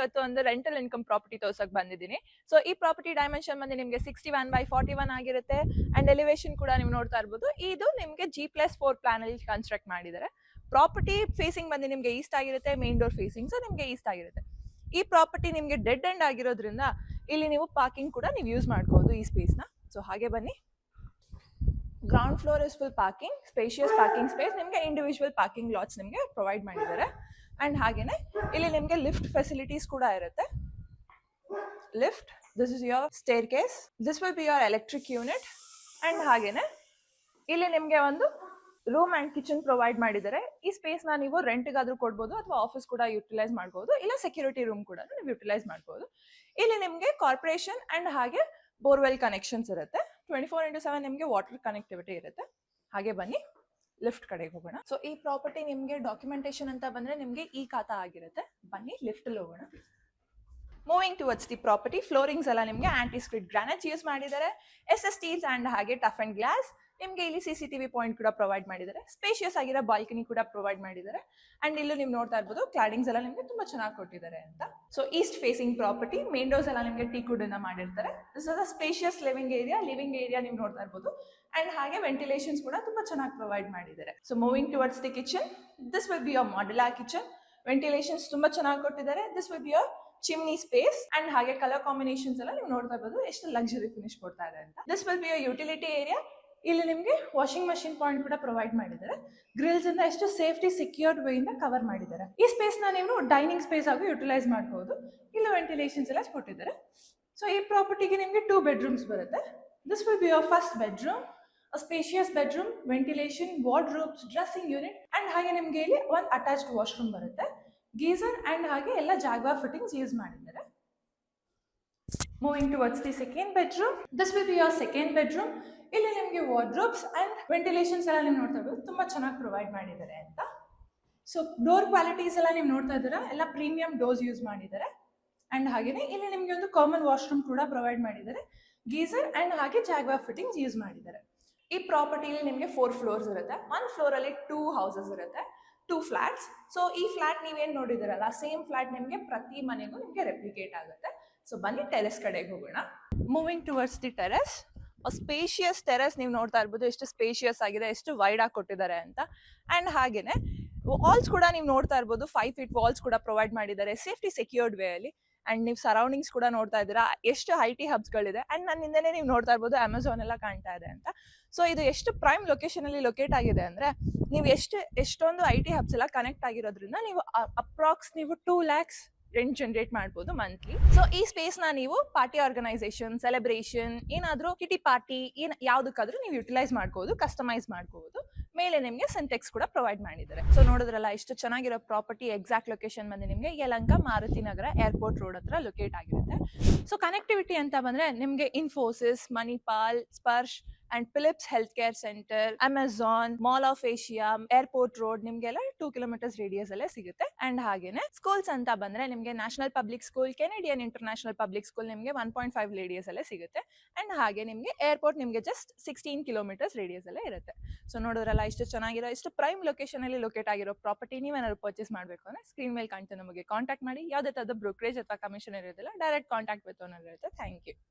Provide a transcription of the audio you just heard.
ಇವತ್ತು ಒಂದು rental income property ತೋರ್ಸಕ್ ಬಂದಿದ್ದೀನಿ. ಸೊ ಈ ಪ್ರಾಪರ್ಟಿ ಡೈಮೆನ್ಷನ್ ಬಂದು ನಿಮಗೆ 61/41 ಆಗಿರುತ್ತೆ. ಅಂಡ್ ಎಲಿವೇಶನ್ ಕೂಡ ನೀವು ನೋಡ್ತಾ ಇರ್ಬೋದು. ಇದು ನಿಮಗೆ G+4 ಪ್ಲಾನ್ ಅಲ್ಲಿ ಕನ್ಸ್ಟ್ರಕ್ಟ್ ಮಾಡಿದ್ದಾರೆ. ಪ್ರಾಪರ್ಟಿ ಫೇಸಿಂಗ್ ಬಂದು ನಿಮಗೆ ಈಸ್ಟ್ ಆಗಿರುತ್ತೆ, ಮೇನ್ ಡೋರ್ ಫೇಸಿಂಗ್ ಸೊ ನಿಮಗೆ ಈಸ್ಟ್ ಆಗಿರುತ್ತೆ. ಈ ಪ್ರಾಪರ್ಟಿ ನಿಮಗೆ ಡೆಡ್ ಎಂಡ್ ಆಗಿರೋದ್ರಿಂದ ಇಲ್ಲಿ ನೀವು ಪಾರ್ಕಿಂಗ್ ಕೂಡ ನೀವು ಯೂಸ್ ಮಾಡ್ಕೋಬಹುದು ಈ ಸ್ಪೇಸ್ ನ. ಸೊ ಹಾಗೆ ಬನ್ನಿ. Ground floor is full parking, spacious parking space, ನಿಮಗೆ ಇಂಡಿವಿಜುವಲ್ ಪಾರ್ಕಿಂಗ್ ಲಾಟ್ಸ್ ನಿಮಗೆ ಪ್ರೊವೈಡ್ ಮಾಡಿದ್ದಾರೆ. ಅಂಡ್ ಹಾಗೇನೆ ಇಲ್ಲಿ ನಿಮಗೆ ಲಿಫ್ಟ್ ಫೆಸಿಲಿಟೀಸ್ ಕೂಡ ಇರುತ್ತೆ. Lift, this is your staircase, this will be your electric unit. And ಹಾಗೇನೆ ಇಲ್ಲಿ ನಿಮಗೆ ಒಂದು ರೂಮ್ ಅಂಡ್ ಕಿಚನ್ ಪ್ರೊವೈಡ್ ಮಾಡಿದ್ದಾರೆ. ಈ ಸ್ಪೇಸ್ ನ ನೀವು ರೆಂಟ್ಗಾದ್ರೂ ಕೊಡ್ಬೋದು ಅಥವಾ ಆಫೀಸ್ ಕೂಡ ಯುಟಿಲೈಸ್ ಮಾಡ್ಬೋದು, ಇಲ್ಲ ಸೆಕ್ಯೂರಿಟಿ ರೂಮ್ ಕೂಡ ನೀವು ಯುಟಿಲೈಸ್ ಮಾಡ್ಬೋದು. ಇಲ್ಲಿ ನಿಮಗೆ ಕಾರ್ಪೊರೇಷನ್ ಅಂಡ್ ಹಾಗೆ ಬೋರ್ವೆಲ್ ಕನೆಕ್ಷನ್ಸ್ ಇರುತ್ತೆ. 24/7 ನಿಮಗೆ ವಾಟರ್ ಕನೆಕ್ಟಿವಿಟಿ ಇರುತ್ತೆ. ಹಾಗೆ ಬನ್ನಿ ಲಿಫ್ಟ್ ಕಡೆಗೆ ಹೋಗೋಣ. ಸೊ ಈ ಪ್ರಾಪರ್ಟಿ ನಿಮಗೆ ಡಾಕ್ಯುಮೆಂಟೇಶನ್ ಅಂತ ಬಂದ್ರೆ ನಿಮಗೆ ಈ ಖಾತಾ ಆಗಿರುತ್ತೆ. ಬನ್ನಿ ಲಿಫ್ಟ್ ಅಲ್ಲಿ ಹೋಗೋಣ. Moving towards the property, floorings ಎಲ್ಲ ನಿಮಗೆ ಆಂಟಿ ಸ್ಕ್ವಿಡ್ ಗ್ರಾನೈಟ್ ಯೂಸ್ ಮಾಡಿದ್ದಾರೆ. SS ಸ್ಟೀಲ್ಸ್ ಅಂಡ್ ಹಾಗೆ ಟಫ್ ಅಂಡ್ ಗ್ಲಾಸ್. ನಿಮಗೆ ಇಲ್ಲಿ CCTV ಪಾಯಿಂಟ್ ಕೂಡ ಪ್ರೊವೈಡ್ ಮಾಡಿದ್ದಾರೆ. ಸ್ಪೇಷಿಯಸ್ ಆಗಿರೋ ಬಾಲ್ಕನಿ ಕೂಡ ಪ್ರೊವೈಡ್ ಮಾಡಿದ್ದಾರೆ. ಅಂಡ್ ಇಲ್ಲಿ ನೀವು ನೋಡ್ತಾ ಇರ್ಬೋದು ಕ್ಲಾಡಿಂಗ್ಸ್ ಎಲ್ಲ ನಿಮಗೆ ತುಂಬಾ ಚೆನ್ನಾಗಿ ಕೊಟ್ಟಿದ್ದಾರೆ ಅಂತ. So East facing property, main doors ಎಲ್ಲ ನಿಮಗೆ ಟೀಕ್ ವುಡ್ ಇಂದ ಮಾಡಿರ್ತಾರೆ. This is a spacious living area ನೀವು ನೋಡ್ತಾ ಇರ್ಬೋದು. ಅಂಡ್ ಹಾಗೆ ವೆಂಟಿಲೇಷನ್ಸ್ ಕೂಡ ತುಂಬಾ ಚೆನ್ನಾಗಿ ಪ್ರೊವೈಡ್ ಮಾಡಿದ್ದಾರೆ. So moving towards the kitchen, this will be your modular kitchen. Ventilations ತುಂಬಾ ಚೆನ್ನಾಗಿ ಕೊಟ್ಟಿದ್ದಾರೆ. This will be your chimney space. And ಹಾಗೆ ಕಲರ್ ಕಾಂಬಿನೇಷನ್ಸ್ ಎಲ್ಲ ನೀವು ನೋಡ್ತಾ ಇರ್ಬೋದು ಎಷ್ಟು ಲಕ್ಸುರಿ ಫಿನಿಶ್ ಕೊಡ್ತಾ ಇದೆ ಅಂತ. This will be your utility area. ಇಲ್ಲಿ ನಿಮಗೆ ವಾಷಿಂಗ್ ಮಷಿನ್ ಪಾಯಿಂಟ್ ಕೂಡ ಪ್ರೊವೈಡ್ ಮಾಡಿದ್ದಾರೆ. ಗ್ರಿಲ್ಸ್ ಇಂದ ಎಷ್ಟು ಸೇಫ್ಟಿ ಸೆಕ್ಯೂರ್ಡ್ ವೇ ಇಂದ ಕವರ್ ಮಾಡಿದ್ದಾರೆ. ಈ ಸ್ಪೇಸ್ ನ ನೀವು ಡೈನಿಂಗ್ ಸ್ಪೇಸ್ ಆಗಿ ಯುಟಿಲೈಸ್ ಮಾಡಬಹುದು. ಇಲ್ಲಿ ವೆಂಟಿಲೇಷನ್ಸ್ ಎಲ್ಲ ಕೊಟ್ಟಿದ್ದಾರೆ. ಸೊ ಈ ಪ್ರಾಪರ್ಟಿಗೆ ನಿಮಗೆ 2 ಬೆಡ್ರೂಮ್ಸ್ ಬರುತ್ತೆ. This will be your first bedroom, a spacious bedroom, ventilation, wardrobes, dressing unit. And ಹಾಗೆ ನಿಮಗೆ ಇಲ್ಲಿ ಒಂದು ಅಟ್ಯಾಚ್ಡ್ ವಾಶ್ರೂಮ್ ಬರುತ್ತೆ. ಗೀಸರ್ ಅಂಡ್ ಹಾಗೆ ಎಲ್ಲ ಜಾಗ್ವಾ ಫಿಟ್ಟಿಂಗ್ಸ್ ಯೂಸ್ ಮಾಡಿದ್ದಾರೆ. Moving towards the second bedroom, this will be your second bedroom. ಇಲ್ಲಿ ನಿಮಗೆ ವಾರ್ಡ್ರೋಬ್ಸ್ ಅಂಡ್ ವೆಂಟಿಲೇಷನ್ಸ್ ಎಲ್ಲ ನೀವು ನೋಡ್ತಾ ಇರ್ಬೋದು, ತುಂಬಾ ಚೆನ್ನಾಗಿ ಪ್ರೊವೈಡ್ ಮಾಡಿದ್ದಾರೆ ಅಂತ. ಸೊ ಡೋರ್ ಕ್ವಾಲಿಟೀಸ್ ಎಲ್ಲ ನೀವು ನೋಡ್ತಾ ಇದ್ದೀರಾ, ಎಲ್ಲ ಪ್ರೀಮಿಯಂ ಡೋರ್ಸ್ ಯೂಸ್ ಮಾಡಿದ್ದಾರೆ. ಅಂಡ್ ಹಾಗೇನೆ ಇಲ್ಲಿ ನಿಮಗೆ ಒಂದು ಕಾಮನ್ ವಾಶ್ರೂಮ್ ಕೂಡ ಪ್ರೊವೈಡ್ ಮಾಡಿದ್ದಾರೆ. ಗೀಸರ್ ಅಂಡ್ ಹಾಗೆ ಜಾಗ್ವಾ ಫಿಟ್ಟಿಂಗ್ಸ್ ಯೂಸ್ ಮಾಡಿದ್ದಾರೆ. ಈ ಪ್ರಾಪರ್ಟಿಲಿ ನಿಮಗೆ 4 ಫ್ಲೋರ್ಸ್ ಇರುತ್ತೆ. 1 ಫ್ಲೋರ್ ಅಲ್ಲಿ 2 ಹೌಸಸ್ ಇರುತ್ತೆ, 2 ಫ್ಲಾಟ್ಸ್. ಸೊ ಈ ಫ್ಲಾಟ್ ನೀವೇನ್ ನೋಡಿದಿರಲ್ಲ, ಸೇಮ್ ಫ್ಲಾಟ್ ನಿಮಗೆ ಪ್ರತಿ ಮನೆಗೂ ನಿಮಗೆ ರೆಪ್ಲಿಕೇಟ್ ಆಗುತ್ತೆ. ಸೊ ಬನ್ನಿ ಟೆರೆಸ್ ಕಡೆಗೆ ಹೋಗೋಣ. Moving towards the terrace, spacious terrace ನೀವು ನೋಡ್ತಾ ಇರ್ಬೋದು ಎಷ್ಟು ಸ್ಪೇಷಿಯಸ್ ಆಗಿದೆ, ಎಷ್ಟು ವೈಡ್ ಆಗಿ ಕೊಟ್ಟಿದ್ದಾರೆ ಅಂತ. ಅಂಡ್ ಹಾಗೇನೆ ವಾಲ್ಸ್ ಕೂಡ ನೀವು ನೋಡ್ತಾ ಇರ್ಬೋದು 5 feet ವಾಲ್ಸ್ ಕೂಡ ಪ್ರೊವೈಡ್ ಮಾಡಿದ್ದಾರೆ ಸೇಫ್ಟಿ ಸೆಕ್ಯೂರ್ಡ್ ವೇ ಅಲ್ಲಿ. ಅಂಡ್ ನೀವು ಸರೌಂಡಿಂಗ್ಸ್ ಕೂಡ ನೋಡ್ತಾ ಇದ್ದೀರಾ ಎಷ್ಟು IT ಹಬ್ಸ್ ಗಳಿದೆ. ಅಂಡ್ ನನ್ನ ಹಿಂದೆನೆ ನೀವು ನೋಡ್ತಾ ಇರ್ಬೋದು ಅಮೆಝಾನ್ ಎಲ್ಲ ಕಾಣ್ತಾ ಇದೆ ಅಂತ. ಸೊ ಇದು ಎಷ್ಟು ಪ್ರೈಮ್ ಲೊಕೇಶನ್ ಅಲ್ಲಿ ಲೊಕೇಟ್ ಆಗಿದೆ ಅಂದ್ರೆ ನೀವು ಎಷ್ಟೊಂದು IT ಹಬ್ಸ್ ಎಲ್ಲ ಕನೆಕ್ಟ್ ಆಗಿರೋದ್ರಿಂದ ನೀವು ಅಪ್ರಾಕ್ಸ್ ನೀವು 2 lakhs ರೆಂಟ್ ಜನರೇಟ್ ಮಾಡ್ಬೋದು ಮಂತ್ಲಿ. ಸೊ ಈ ಸ್ಪೇಸ್ ನ ನೀವು ಪಾರ್ಟಿ ಆರ್ಗನೈಸೇಷನ್, ಸೆಲೆಬ್ರೇಷನ್, ಏನಾದ್ರೂ ಕಿಟಿ ಪಾರ್ಟಿ ಯಾವ್ದಕ್ಕಾದ್ರೂ ನೀವು ಯುಟಿಲೈಸ್ ಮಾಡ್ಕೋಬಹುದು, ಕಸ್ಟಮೈಸ್ ಮಾಡ್ಕೋಬಹುದು. ಮೇಲೆ ನಿಮಗೆ ಸಿಂಟೆಕ್ಸ್ ಕೂಡ ಪ್ರೊವೈಡ್ ಮಾಡಿದ್ದಾರೆ. ಸೊ ನೋಡಿದ್ರಲ್ಲ ಎಷ್ಟು ಚೆನ್ನಾಗಿರೋ ಪ್ರಾಪರ್ಟಿ. ಎಕ್ಸಾಕ್ಟ್ ಲೊಕೇಶನ್ ಬಂದು ನಿಮಗೆ ಯಲಹಂಕ ಮಾರುತಿ ನಗರ ಏರ್ಪೋರ್ಟ್ ರೋಡ್ ಹತ್ರ ಲೊಕೇಟ್ ಆಗಿರುತ್ತೆ. ಸೊ ಕನೆಕ್ಟಿವಿಟಿ ಅಂತ ಬಂದ್ರೆ ನಿಮಗೆ Infosys, Manipal, Sparsh and Philips health care centre, Amazon, mall of Asia, airport road ನಿಮ್ಗೆಲ್ಲ 2 kilometers ರೇಡಿಯಸ್ ಅಲ್ಲೇ ಸಿಗುತ್ತೆ. ಅಂಡ್ ಹಾಗೇನೆ ಸ್ಕೂಲ್ಸ್ ಅಂತ ಬಂದ್ರೆ ನಿಮಗೆ national public school, Canadian international public school ನಿಮಗೆ 1.5 ರೇಡಿಯಸ್ ಅಲ್ಲೇ ಸಿಗುತ್ತೆ. ಅಂಡ್ ಹಾಗೆ ನಿಮಗೆ ಏರ್ಪೋರ್ಟ್ ನಿಮಗೆ ಜಸ್ಟ್ 16 kilometers ರೇಡಿಯಸ್ ಅಲ್ಲೇ ಇರುತ್ತೆ. ಸೊ ನೋಡಿದ್ರಲ್ಲ ಇಷ್ಟು ಚೆನ್ನಾಗಿರೋ, ಇಷ್ಟು ಪ್ರೈಮ್ ಲೊಕೇಶನ್ ಅಲ್ಲಿ ಲೊಕೇಟ್ ಆಗಿರೋ ಪ್ರಾಪರ್ಟಿ ನೀವೇನಾದ್ರು ಪರ್ಚೇಸ್ ಮಾಡಬೇಕು ಅಂದ್ರೆ ಸ್ಕ್ರೀನ್ ಮೇಲೆ ಕಾಣ್ತಾ ನಮಗೆ ಕಾಂಟ್ಯಾಕ್ಟ್ ಮಾಡಿ. ಯಾವುದೇ ತರದ ಬ್ರೋಕರೇಜ್ ಅಥವಾ ಕಮಿಷನ್ ಇರೋದಿಲ್ಲ, ಡೈರೆಕ್ಟ್ ಕಾಂಟ್ಯಾಕ್ಟ್ ವಿತ್ ಓನರ್ ಇರುತ್ತೆ. Thank you.